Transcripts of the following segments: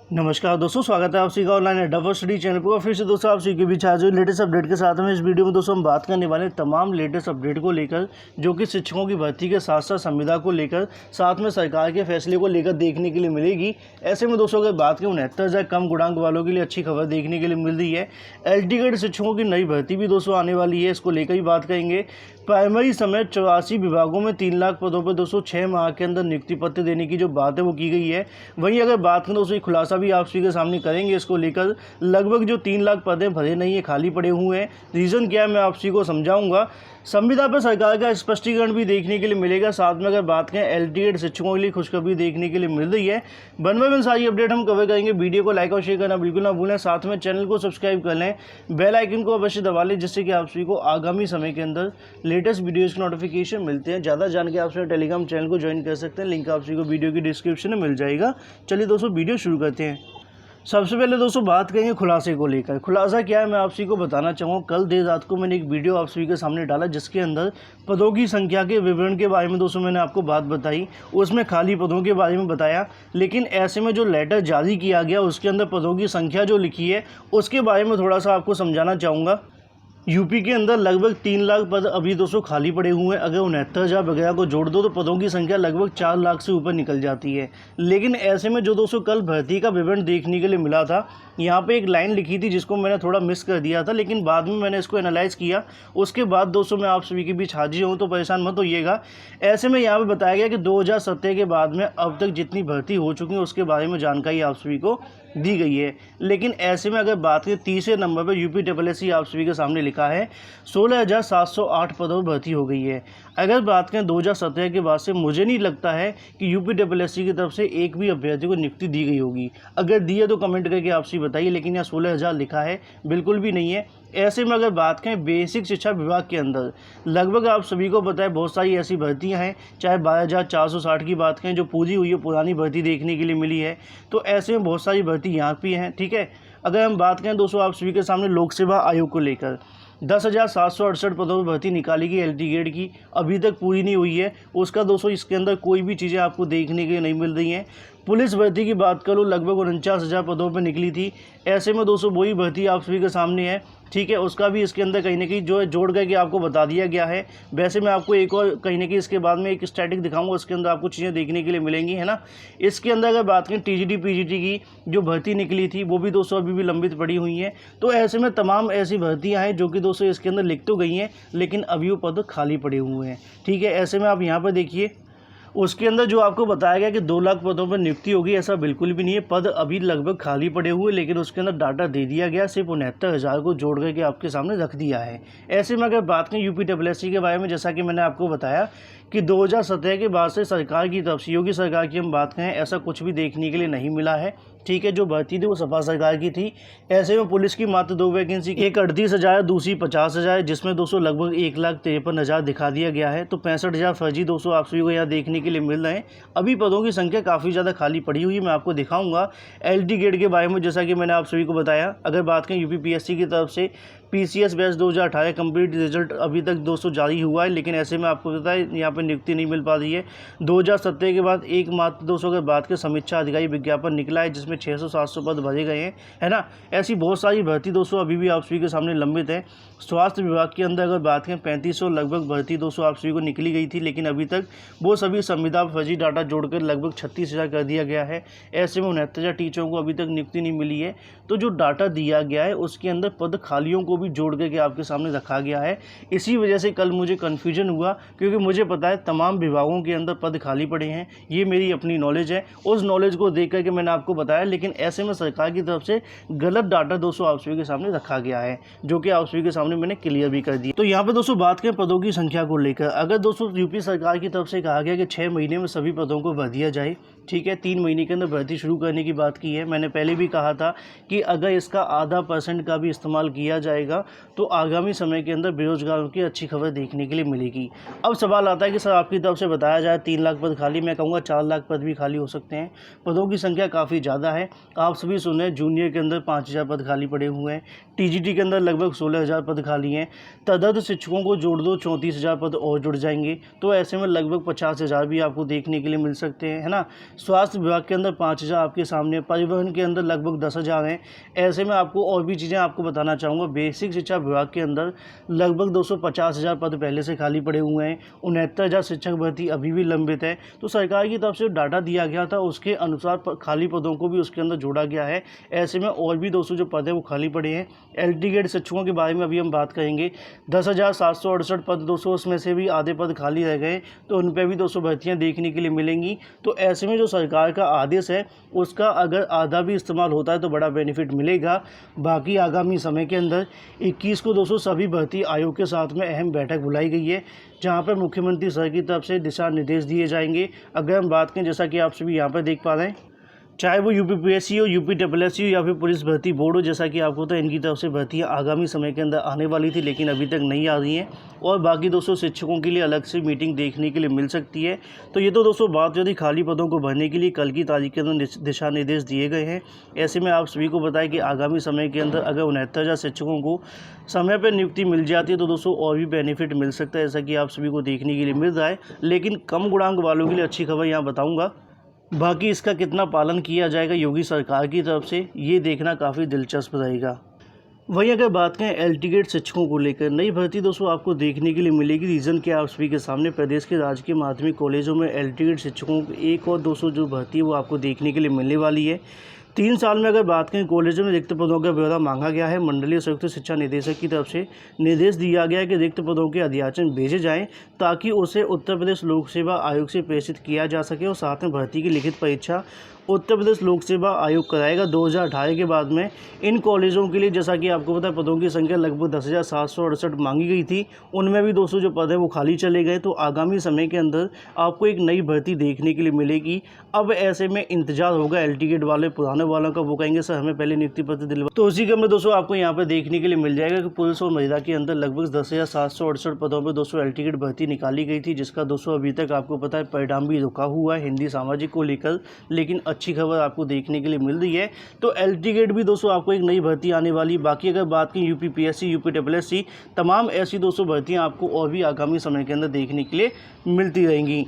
नमस्कार दोस्तों, स्वागत है आप सभी का ऑनलाइन अड्डा स्टडी चैनल पर। फिर से दोस्तों आप सभी के बीच आज लेटेस्ट अपडेट के साथ में इस वीडियो में दोस्तों हम बात करने वाले हैं तमाम लेटेस्ट अपडेट को लेकर, जो कि शिक्षकों की भर्ती के साथ साथ संविदा को लेकर, साथ में सरकार के फैसले को लेकर देखने के लिए मिलेगी। ऐसे में दोस्तों अगर बात करें 69,000 कम गुणांक वालों के लिए अच्छी खबर देखने के लिए मिल रही है। LT ग्रेड शिक्षकों की नई भर्ती भी दोस्तों आने वाली है, इसको लेकर ही बात करेंगे। प्राइमरी समेत 84 विभागों में 3 लाख पदों पर दोस्तों 6 माह के अंदर नियुक्ति पत्र देने की जो बात है वो की गई है। वहीं अगर बात करें दोस्तों खुलासा भी आप सभी के सामने करेंगे इसको लेकर। लगभग जो 3 लाख पदें भरे नहीं है, खाली पड़े हुए हैं। रीज़न क्या है मैं आप सभी को समझाऊंगा। संविदा पर सरकार का स्पष्टीकरण भी देखने के लिए मिलेगा। साथ में अगर बात करें LT ग्रेड शिक्षकों के लिए खुशखबरी देखने के लिए मिल रही है। वन बाय वन सारी अपडेट हम कवर करेंगे। वीडियो को लाइक और शेयर करना बिल्कुल ना भूलें। साथ में चैनल को सब्सक्राइब कर लें, बेल आइकन को अवश्य दबा लें, जिससे कि आप सभी को आगामी समय के अंदर लेटेस्ट वीडियोज़ के नोटिफिकेशन मिलते हैं। ज़्यादा जान के आप सभी टेलीग्राम चैनल को ज्वाइन कर सकते हैं, लिंक आप सभी को वीडियो की डिस्क्रिप्शन में मिल जाएगा। चलिए दोस्तों वीडियो शुरू करते हैं। सबसे पहले दोस्तों बात करेंगे खुलासे को लेकर। खुलासा क्या है मैं आप सभी को बताना चाहूँगा। कल देर रात को मैंने एक वीडियो आप सभी के सामने डाला, जिसके अंदर पदों की संख्या के विवरण के बारे में दोस्तों मैंने आपको बात बताई। उसमें खाली पदों के बारे में बताया, लेकिन ऐसे में जो लेटर जारी किया गया उसके अंदर पदों की संख्या जो लिखी है उसके बारे में थोड़ा सा आपको समझाना चाहूँगा। यूपी के अंदर लगभग 3 लाख पद अभी दोस्तों खाली पड़े हुए हैं। अगर 69,000 वगैरह को जोड़ दो तो पदों की संख्या लगभग 4 लाख से ऊपर निकल जाती है। लेकिन ऐसे में जो दोस्तों कल भर्ती का विवरण देखने के लिए मिला था, यहाँ पे एक लाइन लिखी थी जिसको मैंने थोड़ा मिस कर दिया था, लेकिन बाद में मैंने इसको एनालाइज किया। उसके बाद दोस्तों मैं आप सभी के बीच हाजिर हूँ, तो परेशान मत होइएगा। ऐसे में यहाँ पे बताया गया कि 2017 के बाद में अब तक जितनी भर्ती हो चुकी है उसके बारे में जानकारी आप सभी को दी गई है। लेकिन ऐसे में अगर बात करें, तीसरे नंबर पर UPSSC आप सभी के सामने लिखा है 16,708 पदों पर भर्ती हो गई है। अगर बात करें 2017 के बाद से, मुझे नहीं लगता है कि UPSSC की तरफ से एक भी अभ्यर्थी को नियुक्ति दी गई होगी। अगर दी है तो कमेंट करके आप सभी बताइए, लेकिन यहाँ 16,000 लिखा है, बिल्कुल भी नहीं है। ऐसे में अगर बात करें बेसिक शिक्षा विभाग के अंदर, लगभग आप सभी को पता है बहुत सारी ऐसी भर्तियां हैं। चाहे 12,460 की बात करें जो पूरी हुई है, पुरानी भर्ती देखने के लिए मिली है, तो ऐसे में बहुत सारी भर्ती यहाँ भी हैं। ठीक है, अगर हम बात करें दोस्तों आप सभी के सामने लोक सेवा आयोग को लेकर, 10,768 पदों पर भर्ती निकाली गई LT ग्रेड की, अभी तक पूरी नहीं हुई है। उसका दोस्तों इसके अंदर कोई भी चीज़ें आपको देखने के लिए नहीं मिल रही हैं। पुलिस भर्ती की बात करो, लगभग 49,000 पदों पर निकली थी। ऐसे में दोस्तों वही भर्ती आप सभी के सामने है। ठीक है, उसका भी इसके अंदर कहीं ना कहीं जो है जोड़ करके आपको बता दिया गया है। वैसे मैं आपको एक और कहीं ना कहीं इसके बाद में एक स्टैटिक दिखाऊंगा, उसके अंदर आपको चीज़ें देखने के लिए मिलेंगी, है ना। इसके अंदर अगर बात करें TGT PGT की जो भर्ती निकली थी, वो भी दोस्तों अभी भी लंबित पड़ी हुई हैं। तो ऐसे में तमाम ऐसी भर्तियाँ हैं जो कि दोस्तों इसके अंदर लिख तो गई हैं, लेकिन अभी वो पद खाली पड़े हुए हैं। ठीक है, ऐसे में आप यहाँ पर देखिए, उसके अंदर जो आपको बताया गया कि 2 लाख पदों पर नियुक्ति होगी, ऐसा बिल्कुल भी नहीं है। पद अभी लगभग खाली पड़े हुए, लेकिन उसके अंदर डाटा दे दिया गया, सिर्फ 69,000 को जोड़ करके आपके सामने रख दिया है। ऐसे में अगर बात करें UPSSC के बारे में, जैसा कि मैंने आपको बताया कि 2017 के बाद से सरकार की तरफ से, योगी सरकार की हम बात करें, ऐसा कुछ भी देखने के लिए नहीं मिला है। ठीक है, जो भर्ती थी वो सपा सरकार की थी। ऐसे में पुलिस की मात्र 2 वैकेंसी, एक 38,000, दूसरी 50,000, जिसमें दोस्तों लगभग 1,53,000 दिखा दिया गया है। तो 65,000 फर्जी दोस्तों आप सभी को यहाँ देखने के लिए मिल रहे हैं। अभी पदों की संख्या काफ़ी ज़्यादा खाली पड़ी हुई है। मैं आपको दिखाऊंगा LT ग्रेड के बारे में, जैसा कि मैंने आप सभी को बताया। अगर बात करें UPSSC की तरफ से PCS बैच 2018 कंप्लीट रिजल्ट अभी तक दोस्तों जारी हुआ है, लेकिन ऐसे में आपको पता है यहाँ पर नियुक्ति नहीं मिल पा रही है। 2017 के बाद एकमात्र दोस्तों अगर बात करें समीक्षा अधिकारी विज्ञापन निकला है, जिसमें 600-700 पद भरे गए हैं, है ना। ऐसी बहुत सारी भर्ती दोस्तों अभी भी आप सभी के सामने लंबित है। स्वास्थ्य विभाग के अंदर अगर बात करें 3500 लगभग भर्ती दोस्तों आप सभी को निकली गई थी, लेकिन अभी तक वो सभी संविदा फर्जी डाटा जोड़कर लगभग 36,000 कर दिया गया है। ऐसे में 69,000 टीचरों को अभी तक नियुक्ति नहीं मिली है। तो जो डाटा दिया गया है उसके अंदर पद खालियों को भी जोड़ करके आपके सामने रखा गया है। इसी वजह से कल मुझे कन्फ्यूजन हुआ, क्योंकि मुझे पता है तमाम विभागों के अंदर पद खाली पड़े हैं। ये मेरी अपनी नॉलेज है, उस नॉलेज को देख करके मैंने आपको बताया। लेकिन ऐसे में सरकार की तरफ से गलत डाटा दोस्तों आप सभी के सामने रखा गया है, जो कि आप सभी के सामने मैंने क्लियर भी कर दिया। तो यहाँ पे दोस्तों बात करें पदों की संख्या को लेकर, अगर दोस्तों यूपी सरकार की तरफ से कहा गया कि 6 महीने में सभी पदों को भर दिया जाए, ठीक है, 3 महीने के अंदर भर्ती शुरू करने की बात की है। मैंने पहले भी कहा था कि अगर इसका आधा % का भी इस्तेमाल किया जाएगा तो आगामी समय के अंदर बेरोजगारों की अच्छी खबर देखने के लिए मिलेगी। अब सवाल आता है कि सर आपकी तरफ से बताया जाए 3 लाख पद खाली, मैं कहूँगा 4 लाख पद भी खाली हो सकते हैं। पदों की संख्या काफ़ी ज़्यादा है। आप सभी सुने, जूनियर के अंदर 5,000 पद खाली पड़े हुए हैं, TGT के अंदर लगभग 16,000 पद खाली हैं। तदर्थ शिक्षकों को जोड़ दो, 34,000 पद और जुड़ जाएंगे। तो ऐसे में लगभग 50,000 भी आपको देखने के लिए मिल सकते हैं, है ना। स्वास्थ्य विभाग के अंदर 5,000 आपके सामने, परिवहन के अंदर लगभग 10,000 हैं। ऐसे में आपको और भी चीज़ें आपको बताना चाहूँगा। बेसिक शिक्षा विभाग के अंदर लगभग 250,000 पद पहले से खाली पड़े हुए हैं। 69,000 शिक्षक भर्ती अभी भी लंबित है। तो सरकार की तरफ से डाटा दिया गया था, उसके अनुसार खाली पदों को भी उसके अंदर जोड़ा गया है। ऐसे में और भी 200 जो पद है वो खाली पड़े हैं। LT ग्रेड शिक्षकों के बारे में अभी हम बात करेंगे। 10,768 पद 200, उसमें से भी आधे पद खाली रह गए, तो उन पर भी 200 भर्तियाँ देखने के लिए मिलेंगी। तो ऐसे में जो सरकार का आदेश है उसका अगर आधा भी इस्तेमाल होता है तो बड़ा बेनिफिट मिलेगा। बाकी आगामी समय के अंदर 21 को दोस्तों सभी भर्ती आयोग के साथ में अहम बैठक बुलाई गई है, जहां पर मुख्यमंत्री सर की तरफ से दिशा निर्देश दिए जाएंगे। अगर हम बात करें, जैसा कि आप सभी यहाँ पर देख पा रहे हैं, चाहे वो UPPSC हो, UPSSC हो या फिर पुलिस भर्ती बोर्ड हो, जैसा कि आपको तो इनकी तरफ से भर्तियाँ आगामी समय के अंदर आने वाली थी लेकिन अभी तक नहीं आ रही हैं। और बाकी दोस्तों शिक्षकों के लिए अलग से मीटिंग देखने के लिए मिल सकती है। तो ये तो दोस्तों बात यदि खाली पदों को भरने के लिए कल की तारीख के अंदर दिशा निर्देश दिए गए हैं। ऐसे में आप सभी को बताएं कि आगामी समय के अंदर अगर 69,000 शिक्षकों को समय पर नियुक्ति मिल जाती है तो दोस्तों और भी बेनिफिट मिल सकता है, जैसा कि आप सभी को देखने के लिए मिल रहा है। लेकिन कम गुणांक वालों के लिए अच्छी खबर यहाँ बताऊँगा। बाकी इसका कितना पालन किया जाएगा योगी सरकार की तरफ से, ये देखना काफ़ी दिलचस्प रहेगा। वहीं अगर बात करें LT ग्रेड शिक्षकों को लेकर, नई भर्ती दोस्तों आपको देखने के लिए मिलेगी। रीज़न क्या आप सभी के सामने, प्रदेश के राजकीय माध्यमिक कॉलेजों में LT ग्रेड शिक्षकों को 1 और 200 जो भर्ती है वो आपको देखने के लिए मिलने वाली है। 3 साल में अगर बात करें, कॉलेजों में रिक्त पदों का ब्यौरा मांगा गया है। मंडलीय संयुक्त शिक्षा निदेशक की तरफ से निर्देश दिया गया है कि रिक्त पदों के अध्याचन भेजे जाएं ताकि उसे उत्तर प्रदेश लोक सेवा आयोग से प्रेषित किया जा सके। और साथ में भर्ती की लिखित परीक्षा उत्तर प्रदेश लोक सेवा आयोग कराएगा। 2018 के बाद में इन कॉलेजों के लिए, जैसा कि आपको पता है, पदों की संख्या लगभग 10,768 मांगी गई थी, उनमें भी 200 जो पद है वो खाली चले गए। तो आगामी समय के अंदर आपको एक नई भर्ती देखने के लिए मिलेगी। अब ऐसे में इंतजार होगा LT ग्रेड वाले पुराने वालों का, वो कहेंगे सर हमें पहले नियुक्ति पत्र दिलवा। तो उसी क्रम में दोस्तों आपको यहाँ पर देखने के लिए मिल जाएगा कि पुलिस और महिला के अंदर लगभग 10,768 पदों पर 200 LT ग्रेड भर्ती निकाली गई थी, जिसका दोस्तों अभी तक आपको पता है परिणाम भी रुका हुआ है हिंदी सामाजिक को लेकर। लेकिन अच्छी खबर आपको देखने के लिए मिल रही है। तो LT ग्रेड भी दोस्तों आपको एक नई भर्ती आने वाली। बाकी अगर बात की UPPSC, UPSSC, तमाम ऐसी दोस्तों भर्तियाँ आपको और भी आगामी समय के अंदर देखने के लिए मिलती रहेंगी।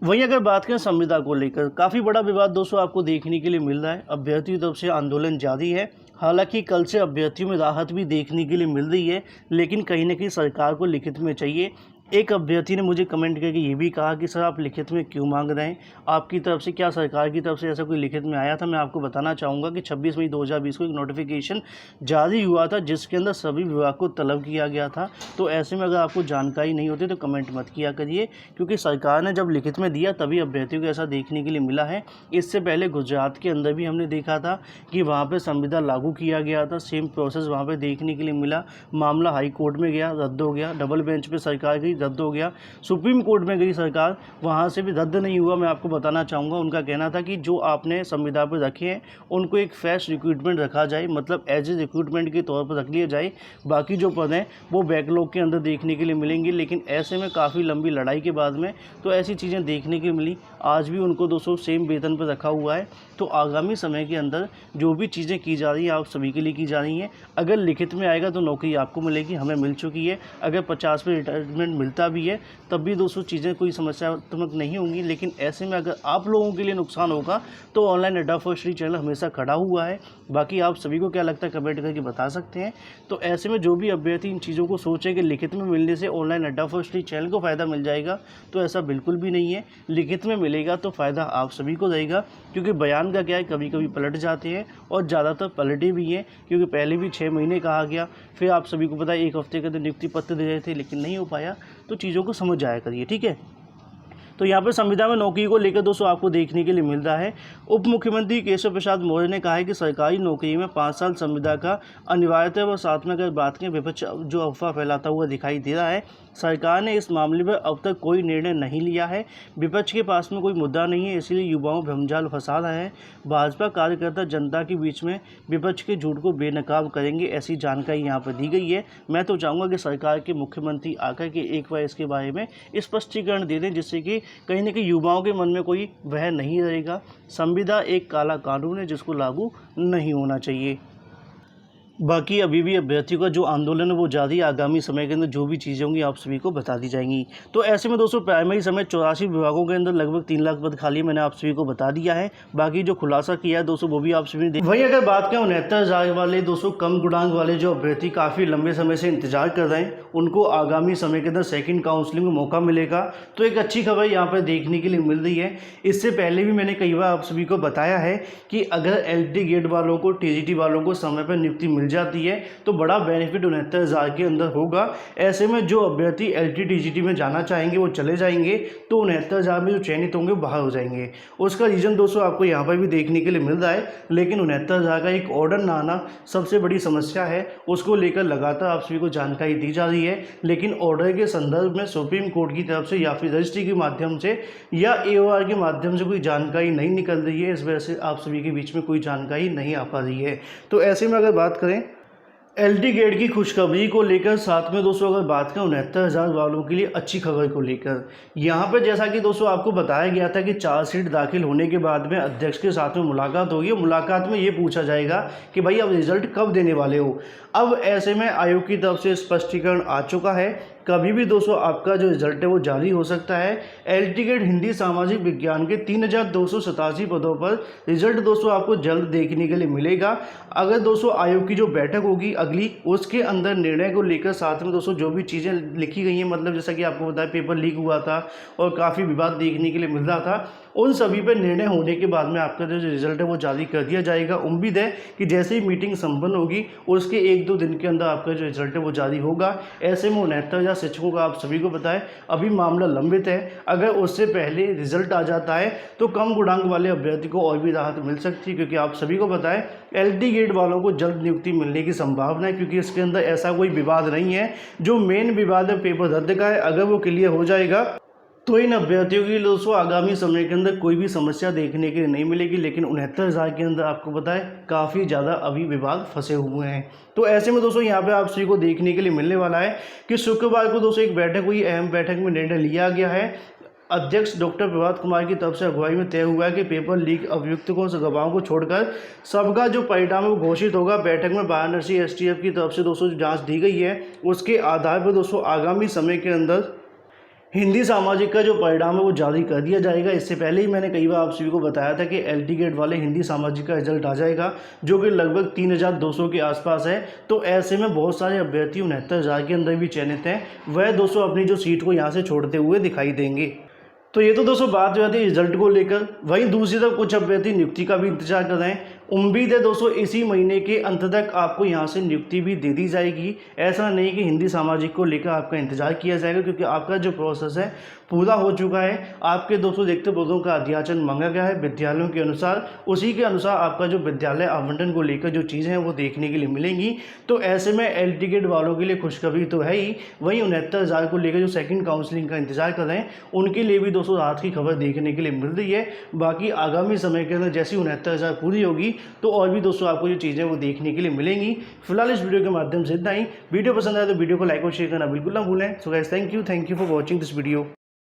वहीं अगर बात करें संविदा को लेकर, काफ़ी बड़ा विवाद दोस्तों आपको देखने के लिए मिल रहा है। अभ्यर्थियों की तरफ से आंदोलन जारी है। हालांकि कल से अभ्यर्थियों में राहत भी देखने के लिए मिल रही है, लेकिन कहीं ना कहीं सरकार को लिखित में चाहिए। एक अभ्यर्थी ने मुझे कमेंट करके ये भी कहा कि सर आप लिखित में क्यों मांग रहे हैं, आपकी तरफ से क्या सरकार की तरफ से ऐसा कोई लिखित में आया था। मैं आपको बताना चाहूँगा कि 26 मई 2020 को एक नोटिफिकेशन जारी हुआ था जिसके अंदर सभी विभाग को तलब किया गया था। तो ऐसे में अगर आपको जानकारी नहीं होती तो कमेंट मत किया करिए, क्योंकि सरकार ने जब लिखित में दिया तभी अभ्यर्थियों को ऐसा देखने के लिए मिला है। इससे पहले गुजरात के अंदर भी हमने देखा था कि वहाँ पर संविदा लागू किया गया था, सेम प्रोसेस वहाँ पर देखने के लिए मिला। मामला हाई कोर्ट में गया, रद्द हो गया। डबल बेंच पर सरकार गई, रद्द हो गया। सुप्रीम कोर्ट में गई सरकार, वहाँ से भी रद्द नहीं हुआ। मैं आपको बताना चाहूँगा, उनका कहना था कि जो आपने संविदा पर रखे हैं उनको एक फ्रेश रिक्रूटमेंट रखा जाए, मतलब एज ए रिक्रूटमेंट के तौर पर रख लिया जाए। बाकी जो पद हैं वो बैकलॉग के अंदर देखने के लिए मिलेंगे। लेकिन ऐसे में काफ़ी लंबी लड़ाई के बाद में तो ऐसी चीज़ें देखने के मिली। आज भी उनको 200 सेम वेतन पर रखा हुआ है। तो आगामी समय के अंदर जो भी चीज़ें की जा रही हैं आप सभी के लिए की जा रही हैं। अगर लिखित में आएगा तो नौकरी आपको मिलेगी, हमें मिल चुकी है। अगर 50 पे रिटायरमेंट मिलता भी है तब भी दोस्तों चीज़ें कोई समस्यात्मक नहीं होंगी। लेकिन ऐसे में अगर आप लोगों के लिए नुकसान होगा तो ऑनलाइन अड्डा फॉर स्टडी चैनल हमेशा खड़ा हुआ है। बाकी आप सभी को क्या लगता है कमेंट करके बता सकते हैं। तो ऐसे में जो भी अभ्यर्थी इन चीज़ों को सोचे कि लिखित में मिलने से ऑनलाइन अड्डा फॉर स्टडी चैनल को फ़ायदा मिल जाएगा, तो ऐसा बिल्कुल भी नहीं है। लिखित में मिलेगा तो फ़ायदा आप सभी को रहेगा, क्योंकि बयान का क्या है, कभी कभी पलट जाते हैं और ज़्यादातर पलटे भी हैं। क्योंकि पहले भी 6 महीने कहा गया, फिर आप सभी को पता है 1 हफ्ते के अंदर नियुक्ति पत्र दे रहे थे, लेकिन नहीं हो पाया। तो चीज़ों को समझ जाया करिए, ठीक है। तो यहाँ पर संविदा में नौकरी को लेकर दोस्तों आपको देखने के लिए मिल रहा है। उप मुख्यमंत्री केशव प्रसाद मौर्य ने कहा है कि सरकारी नौकरी में 5 साल संविदा का अनिवार्यता व साथ में अगर बात करें विपक्ष जो अफवाह फैलाता हुआ दिखाई दे रहा है, सरकार ने इस मामले पर अब तक कोई निर्णय नहीं लिया है। विपक्ष के पास में कोई मुद्दा नहीं है, इसलिए युवाओं भ्रमजाल फंसा रहे हैं। भाजपा कार्यकर्ता जनता के बीच में विपक्ष के झूठ को बेनकाब करेंगे, ऐसी जानकारी यहाँ पर दी गई है। मैं तो चाहूँगा कि सरकार के मुख्यमंत्री आकर के एक बार इसके बारे में स्पष्टीकरण दे दें, जिससे कि कहीं न कहीं युवाओं के मन में कोई वह नहीं रहेगा। संविदा एक काला कानून है जिसको लागू नहीं होना चाहिए। बाकी अभी भी अभ्यर्थियों का जो आंदोलन है वो जारी है। आगामी समय के अंदर जो भी चीज़ें होंगी आप सभी को बता दी जाएंगी। तो ऐसे में दोस्तों प्राइमरी समेत 84 विभागों के अंदर लगभग 3 लाख पद खाली मैंने आप सभी को बता दिया है। बाकी जो खुलासा किया है दोस्तों वो भी आप सभी ने वहीं अगर बात करें 69,000 वाले दोस्तों कम गुणांक वाले जो अभ्यर्थी काफ़ी लंबे समय से इंतजार कर रहे हैं उनको आगामी समय के अंदर सेकेंड काउंसलिंग में मौका मिलेगा। तो एक अच्छी खबर यहाँ पर देखने के लिए मिल रही है। इससे पहले भी मैंने कई बार आप सभी को बताया है कि अगर LT गेट वालों को TGT वालों को समय पर नियुक्ति मिल जाती है तो बड़ा बेनिफिट 69,000 के अंदर होगा। ऐसे में जो अभ्यर्थी LT TGT में जाना चाहेंगे वो चले जाएंगे, तो 69,000 में जो चयनित होंगे बाहर हो जाएंगे। उसका रीज़न दोस्तों आपको यहाँ पर भी देखने के लिए मिल रहा है, लेकिन 69,000 का एक ऑर्डर ना आना सबसे बड़ी समस्या है। उसको लेकर लगातार आप सभी को जानकारी दी जा रही है, लेकिन ऑर्डर के संदर्भ में सुप्रीम कोर्ट की तरफ से या फिर रजिस्ट्री के माध्यम से या AOR के माध्यम से कोई जानकारी नहीं निकल रही है। इस वजह से आप सभी के बीच में कोई जानकारी नहीं आ पा रही है। तो ऐसे में अगर बात करें LT गेट की खुशखबरी को लेकर, साथ में दोस्तों अगर बात करें 69,000 वालों के लिए अच्छी खबर को लेकर, यहाँ पर जैसा कि दोस्तों आपको बताया गया था कि चार्जशीट दाखिल होने के बाद में अध्यक्ष के साथ में मुलाकात होगी। मुलाकात में ये पूछा जाएगा कि भाई अब रिजल्ट कब देने वाले हो। अब ऐसे में आयोग की तरफ से स्पष्टीकरण आ चुका है, कभी भी दोस्तों आपका जो रिजल्ट है वो जारी हो सकता है। LT गेट हिंदी सामाजिक विज्ञान के 3,287 पदों पर रिजल्ट दोस्तों आपको जल्द देखने के लिए मिलेगा। अगर दोस्तों आयोग की जो बैठक होगी अगली, उसके अंदर निर्णय को लेकर साथ में दोस्तों जो भी चीज़ें लिखी गई हैं, मतलब जैसा कि आपको बताया पेपर लीक हुआ था और काफ़ी विवाद देखने के लिए मिल रहा था, उन सभी पर निर्णय होने के बाद में आपका जो रिजल्ट है वो जारी कर दिया जाएगा। उम्मीद है कि जैसे ही मीटिंग संपन्न होगी उसके 1-2 दिन के अंदर आपका जो रिजल्ट है वो जारी होगा। ऐसे में 69,000 शिक्षकों का आप सभी को बताएं अभी मामला लंबित है। अगर उससे पहले रिजल्ट आ जाता है तो कम गुणांक वाले अभ्यर्थी को और भी राहत मिल सकती है, क्योंकि आप सभी को बताएं LT गेट वालों को जल्द नियुक्ति मिलने की संभावना है, क्योंकि इसके अंदर ऐसा कोई विवाद नहीं है। जो मेन विवाद है पेपर रद्द का है, अगर वो क्लियर हो जाएगा तो इन अभ्यर्थियों के लिए दोस्तों आगामी समय के अंदर कोई भी समस्या देखने के लिए नहीं मिलेगी। लेकिन 69,000 के अंदर आपको पता है काफ़ी ज़्यादा अभी विवाद फंसे हुए हैं। तो ऐसे में दोस्तों यहाँ पे आप सभी को देखने के लिए मिलने वाला है कि शुक्रवार को दोस्तों एक बैठक हुई। अहम बैठक में निर्णय लिया गया है। अध्यक्ष डॉक्टर प्रभात कुमार की तरफ से अगुवाई में तय हुआ है कि पेपर लीक अभियुक्तों से गवाहों को छोड़कर सबका जो परिणाम है वो घोषित होगा। बैठक में वाराणसी STF की तरफ से दोस्तों जो जाँच दी गई है उसके आधार पर दोस्तों आगामी समय के अंदर हिंदी सामाजिक का जो परिणाम है वो जारी कर दिया जाएगा। इससे पहले ही मैंने कई बार आप सभी को बताया था कि LT गेट वाले हिंदी सामाजिक का रिजल्ट आ जाएगा, जो कि लगभग 3,200 के आसपास है। तो ऐसे में बहुत सारे अभ्यर्थी 69,000 के अंदर भी चयनित हैं, वह दोस्तों अपनी जो सीट को यहाँ से छोड़ते हुए दिखाई देंगे। तो ये तो दोस्तों बात हो जाती है रिजल्ट को लेकर। वहीं दूसरी तरफ कुछ अभ्यर्थी नियुक्ति का भी इंतजार कर रहे हैं। उम्मीद है दोस्तों इसी महीने के अंत तक आपको यहाँ से नियुक्ति भी दे दी जाएगी। ऐसा नहीं कि हिंदी सामाजिक को लेकर आपका इंतजार किया जाएगा, क्योंकि आपका जो प्रोसेस है पूरा हो चुका है। आपके दोस्तों रिक्त पदों का अध्याचन मांगा गया है विद्यालयों के अनुसार, उसी के अनुसार आपका जो विद्यालय आवंटन को लेकर जो चीज़ें हैं वो देखने के लिए मिलेंगी। तो ऐसे में LT गेट वालों के लिए खुशखबरी तो है ही, वहीं 69,000 को लेकर जो सेकंड काउंसलिंग का इंतजार कर रहे हैं उनके लिए भी दोस्तों राहत की खबर देखने के लिए मिल रही है। बाकी आगामी समय के अंदर जैसी 69,000 पूरी होगी तो और भी दोस्तों आपको जो चीज़ें वो देखने के लिए मिलेंगी। फिलहाल इस वीडियो के माध्यम से इतना ही। वीडियो पसंद आए तो वीडियो को लाइक और शेयर करना बिल्कुल ना भूलें। So guys thank you for watching this video.